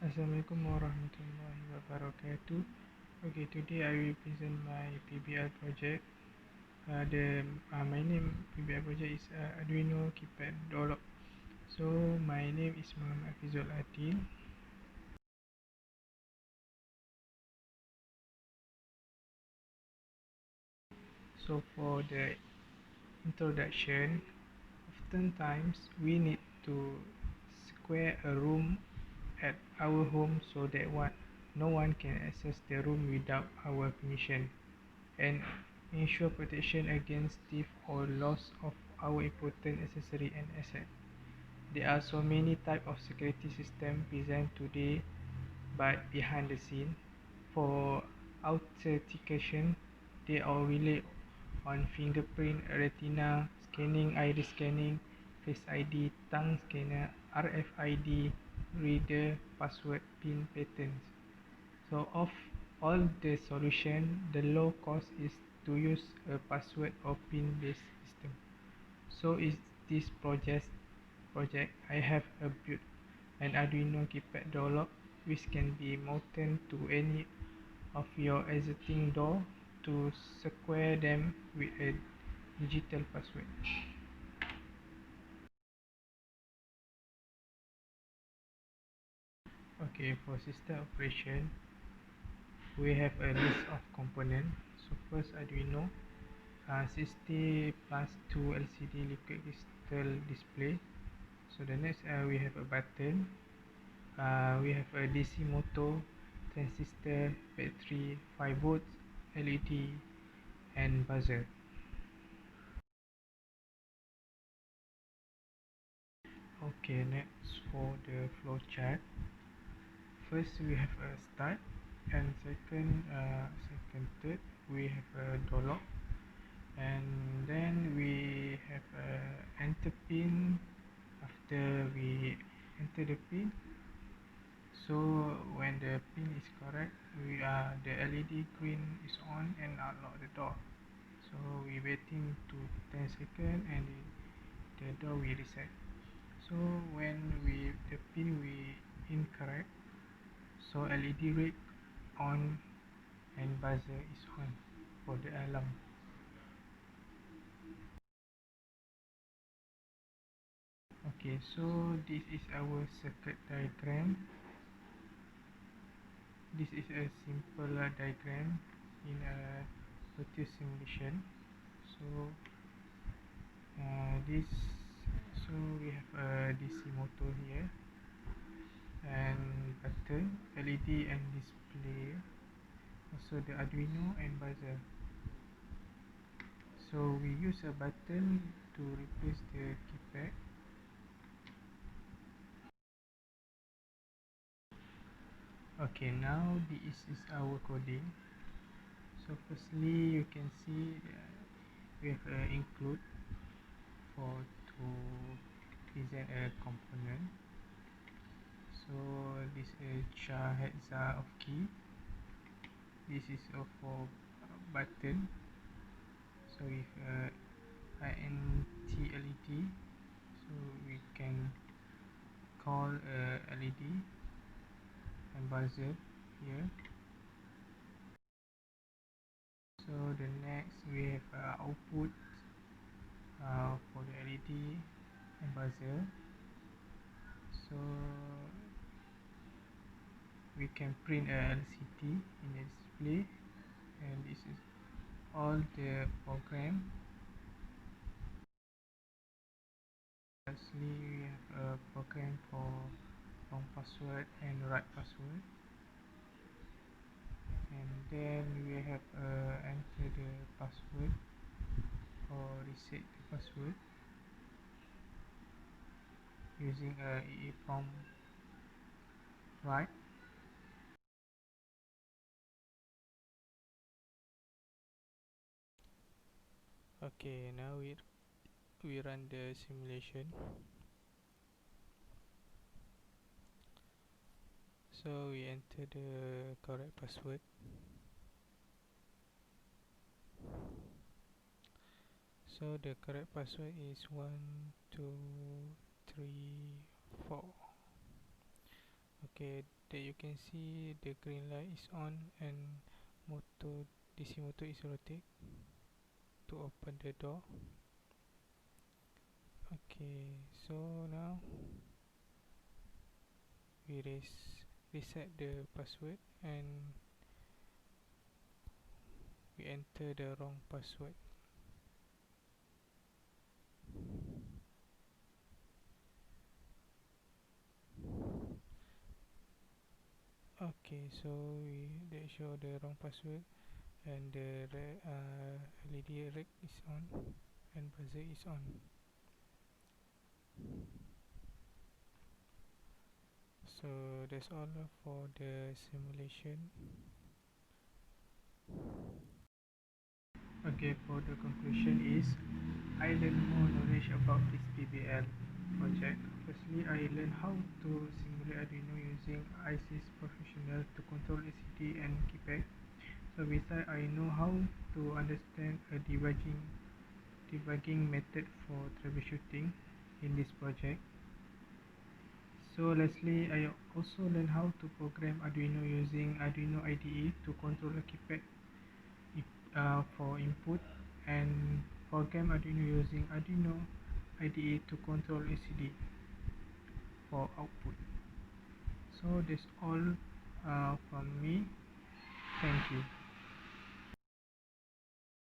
Assalamualaikum warahmatullahi wabarakatuh. Okay, today I will present my PBL project. My name PBL project is Arduino Keypad Dolok. So my name is Muhammad Fizul Adil. So for the introduction, oftentimes we need to square a room at our home so that no one can access the room without our permission, and ensure protection against theft or loss of our important accessory and asset. There are so many types of security systems present today, but behind the scene, for authentication, they all rely on fingerprint, retina scanning, iris scanning, face ID, tongue scanner, RFID reader, password, PIN patterns. So of all the solution, the low cost is to use a password or PIN based system. So is this project I have built an Arduino Keypad door lock which can be mounted to any of your existing door to secure them with a digital password. Okay, for system operation, we have a list of components. So first Arduino, 60 plus 2 LCD liquid crystal display. So the next we have a button, we have a DC motor, transistor, battery, 5 volts, LED, and buzzer. Okay, next for the flow chart. First we have a start, and third we have a door lock, and then we have a enter pin. After we enter the pin, so when the pin is correct, the LED green is on and unlock the door. So we waiting to 10 seconds and the door will reset. So when the pin we incorrect, so LED red on and buzzer is on for the alarm. Okay, so this is our circuit diagram. This is a simple diagram in a virtual simulation. So this so we have a DC motor here, and button, LED and display, also the Arduino and buzzer. So we use a button to replace the keypad. Okay, now this is our coding. So firstly, you can see we have include for to present a component. So this is heads of key. This is for button. So if INT LED, so we can call LED and buzzer here. So the next we have output for the LED and buzzer. So we can print a LCD in the display, and this is all the program. Lastly, we have a program for wrong password and right password, and then we have enter the password or reset the password using a EEPROM right. Okay, now we run the simulation. So we enter the correct password. So the correct password is 1 2 3 4. Okay, that you can see the green light is on and motor DC motor is rotate to open the door. Okay, so now we reset the password and we enter the wrong password. Okay, so they show the wrong password and the LED red is on and buzzer is on. So that's all for the simulation. Okay, for the conclusion is I learned more knowledge about this PBL project. Firstly, I learned how to simulate Arduino using IC's Professional to control LCD and keypad. So besides, I know how to understand a debugging method for troubleshooting in this project. So lastly, I also learned how to program Arduino using Arduino IDE to control a keypad for input and program Arduino using Arduino IDE to control LCD for output. So that's all from me. Thank you.